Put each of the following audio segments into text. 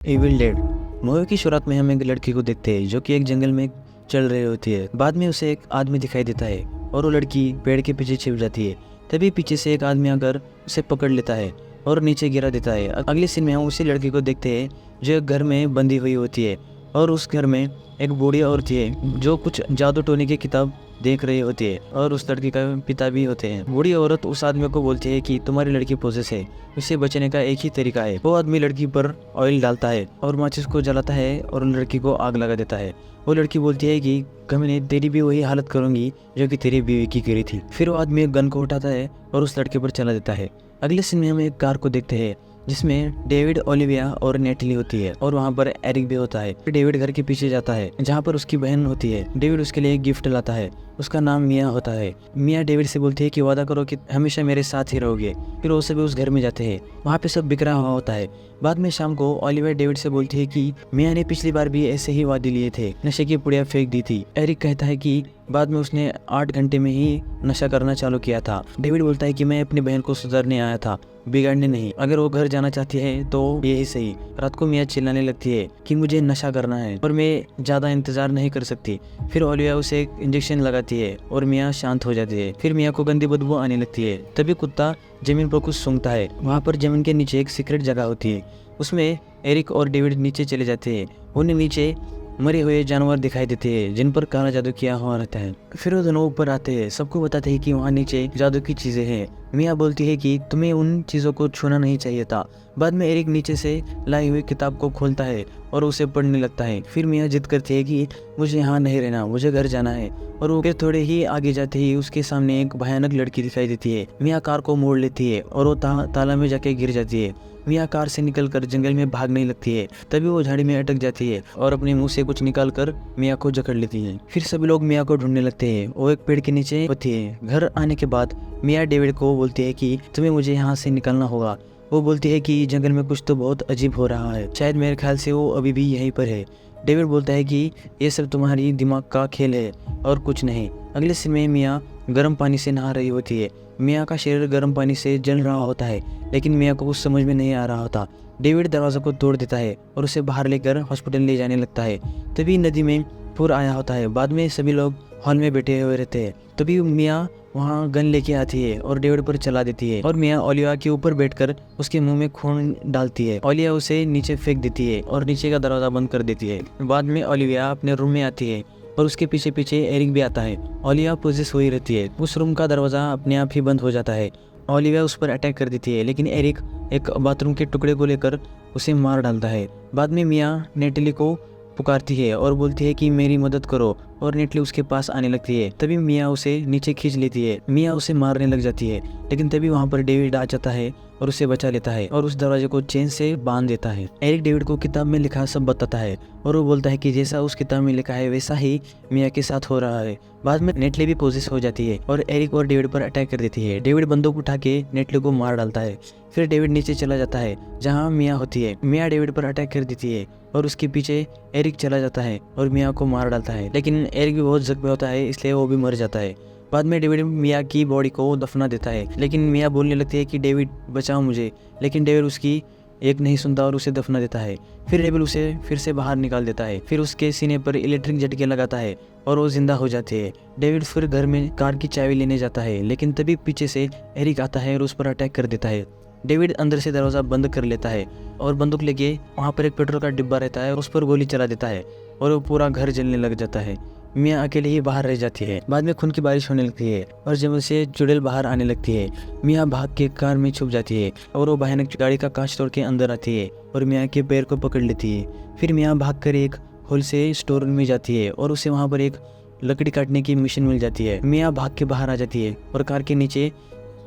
Evil dead movie की शुरुआत में हम एक लड़की को देखते हैं जो कि एक जंगल में चल रही होती है। बाद में उसे एक आदमी दिखाई देता है और वो लड़की पेड़ के पीछे छिप जाती है। तभी पीछे से एक आदमी आकर उसे पकड़ लेता है और नीचे गिरा देता है। अगले सीन में हम उसी लड़की को देखते हैं जो एक घर में बंधी हुई होती है और उस घर में एक बूढ़ी औरत है जो कुछ जादू टोने की किताब देख रही होती है और उस लड़की का पिता भी होते हैं। बूढ़ी औरत उस आदमी को बोलती है कि तुम्हारी लड़की पोसेस है, उसे बचने का एक ही तरीका है। वो आदमी लड़की पर ऑयल डालता है और माचिस को जलाता है और लड़की को आग लगा देता है। वो लड़की बोलती है कि कमीने तेरी भी वही हालत करूंगी जो कि तेरी बीवी की करी थी। फिर वो आदमी एक गन को उठाता है और उस लड़के पर चला देता है। अगले सीन में हम एक कार को देखते हैं जिसमें डेविड, ओलिविया और नेटली होती है और वहाँ पर एरिक भी होता है। डेविड घर के पीछे जाता है जहाँ पर उसकी बहन होती है। डेविड उसके लिए एक गिफ्ट लाता है, उसका नाम मिया होता है। मिया डेविड से बोलती है कि वादा करो कि हमेशा मेरे साथ ही रहोगे। फिर वो सभी उस घर में जाते हैं, वहाँ पे सब बिखरा हुआ होता है। बाद में शाम को ओलिविया डेविड से बोलती है कि मिया ने पिछली बार भी ऐसे ही वादे लिए थे, नशे की पुड़िया फेंक दी थी। एरिक कहता है कि बाद में उसने 8 घंटे में ही नशा करना चालू किया था। डेविड बोलता है कि मैं अपनी बहन को सुधारने आया था, बिगाड़ने नहीं। अगर वो घर जाना चाहती है तो यही सही। रात को मिया चिल्लाने लगती है कि मुझे नशा करना है और मैं ज्यादा इंतजार नहीं कर सकती। फिर ओलिविया उसे एक इंजेक्शन लगाती है और मिया शांत हो जाती है। फिर मिया को गंदी बदबू आने लगती है। तभी कुत्ता जमीन पर कुछ सूंघता है। वहाँ पर जमीन के नीचे एक सीक्रेट जगह होती है, उसमें एरिक और डेविड नीचे चले जाते हैं। उन्हें नीचे मरे हुए जानवर दिखाई देते हैं जिन पर काला जादू किया हुआ रहता है। फिर वो दोनों ऊपर आते हैं, सबको बताते हैं कि वहाँ नीचे जादू की चीजें हैं। मिया बोलती है कि तुम्हें उन चीजों को छूना नहीं चाहिए था। बाद में एरिक नीचे से लाई हुई किताब को खोलता है और उसे पढ़ने लगता है। फिर मिया जिद करती है कि मुझे यहाँ नहीं रहना, मुझे घर जाना है। और वो थोड़े ही आगे जाते ही उसके सामने एक भयानक लड़की दिखाई देती है। मिया कार को मोड़ लेती है और वो ताला में जाके गिर जाती है। मिया कार से निकलकर जंगल में भागने लगती है। तभी वो झाड़ी में अटक जाती है और अपने मुंह से कुछ निकाल कर मिया को जकड़ लेती है। फिर सभी लोग मिया को ढूंढने लगते हैं। वो एक पेड़ के नीचे होती है। घर आने के बाद मिया डेविड को बोलती है कि तुम्हें मुझे यहाँ से निकलना होगा। वो बोलती है कि जंगल में कुछ तो बहुत अजीब हो रहा है, शायद मेरे ख्याल से वो अभी भी यहीं पर है। डेविड बोलता है कि ये सब तुम्हारी दिमाग का खेल है और कुछ नहीं। अगले सीन में मिया गर्म पानी से नहा रही होती है। मिया का शरीर गर्म पानी से जल रहा होता है लेकिन मिया को कुछ समझ में नहीं आ रहा होता। डेविड दरवाजा को तोड़ देता है और उसे बाहर लेकर हॉस्पिटल ले जाने लगता है। तभी नदी में पूर आया होता है। बाद में सभी लोग हॉल में बैठे हुए रहते हैं। तभी मिया वहाँ गन लेके आती है और डेविड पर चला देती है और मिया ओलिविया के ऊपर बैठकर उसके मुंह में खून डालती है। ओलिविया उसे नीचे फेंक देती है और नीचे का दरवाजा बंद कर देती है। बाद में ओलिविया अपने रूम में आती है और उसके पीछे पीछे एरिक भी आता है। ओलिविया पोजेस हुई रहती है। उस रूम का दरवाजा अपने आप ही बंद हो जाता है। ओलिविया उस पर अटैक कर देती है लेकिन एरिक एक बाथरूम के टुकड़े को लेकर उसे मार डालता है। बाद में मिया नेटली को पुकारती है और बोलती है कि मेरी मदद करो और नेटली उसके पास आने लगती है। तभी मिया उसे नीचे खींच लेती है। मिया उसे मारने लग जाती है लेकिन तभी वहाँ पर डेविड आ जाता है और उसे बचा लेता है और उस दरवाजे को चेन से बांध देता है। एरिक डेविड को किताब में लिखा सब बताता है और वो बोलता है कि जैसा उस किताब में लिखा है वैसा ही मिया के साथ हो रहा है। बाद में नेटली भी पोजेस हो जाती है और एरिक और डेविड पर अटैक कर देती है। डेविड बंदूक उठा के नेटली को मार डालता है। फिर डेविड नीचे चला जाता है जहाँ मिया होती है। मिया डेविड पर अटैक कर देती है और उसके पीछे एरिक चला जाता है और मिया को मार डालता है लेकिन एरिक भी बहुत जख्मी होता है इसलिए वो भी मर जाता है। बाद में डेविड मिया की बॉडी को दफना देता है लेकिन मिया बोलने लगती है कि डेविड बचाओ मुझे, लेकिन डेविड उसकी एक नहीं सुनता और उसे दफना देता है। फिर डेविड उसे फिर से बाहर निकाल देता है। फिर उसके सीने पर इलेक्ट्रिक झटके लगाता है और वो जिंदा हो जाते हैं। डेविड फिर घर में कार की चाबी लेने जाता है लेकिन तभी पीछे से एरिक आता है और उस पर अटैक कर देता है। डेविड अंदर से दरवाजा बंद कर लेता है और बंदूक लेके वहाँ पर एक पेट्रोल का डिब्बा रहता है और उस पर गोली चला देता है और वो पूरा घर जलने लग जाता है। मिया अकेले ही बाहर रह जाती है। बाद में खून की बारिश होने लगती है और जंगल से चुड़ैल बाहर आने लगती है। मिया भाग के कार में छुप जाती है और वो भयानक गाड़ी का कांच तोड़ के अंदर आती है और मिया के पैर को पकड़ लेती है। फिर मिया भागकर एक होल से स्टोर में जाती है और उसे वहाँ पर एक लकड़ी काटने की मशीन मिल जाती है। मिया भाग के बाहर आ जाती है और कार के नीचे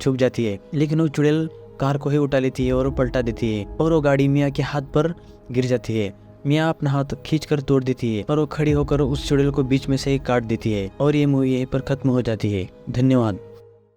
छुप जाती है लेकिन वो चुड़ैल कार को ही उठा लेती है और पलटा देती है और वो गाड़ी मिया के हाथ पर गिर जाती है। मिया अपना हाथ खींचकर तोड़ देती है और वो खड़ी होकर उस चुड़ैल को बीच में से ही काट देती है और ये मूवी यहीं पर खत्म हो जाती है। धन्यवाद।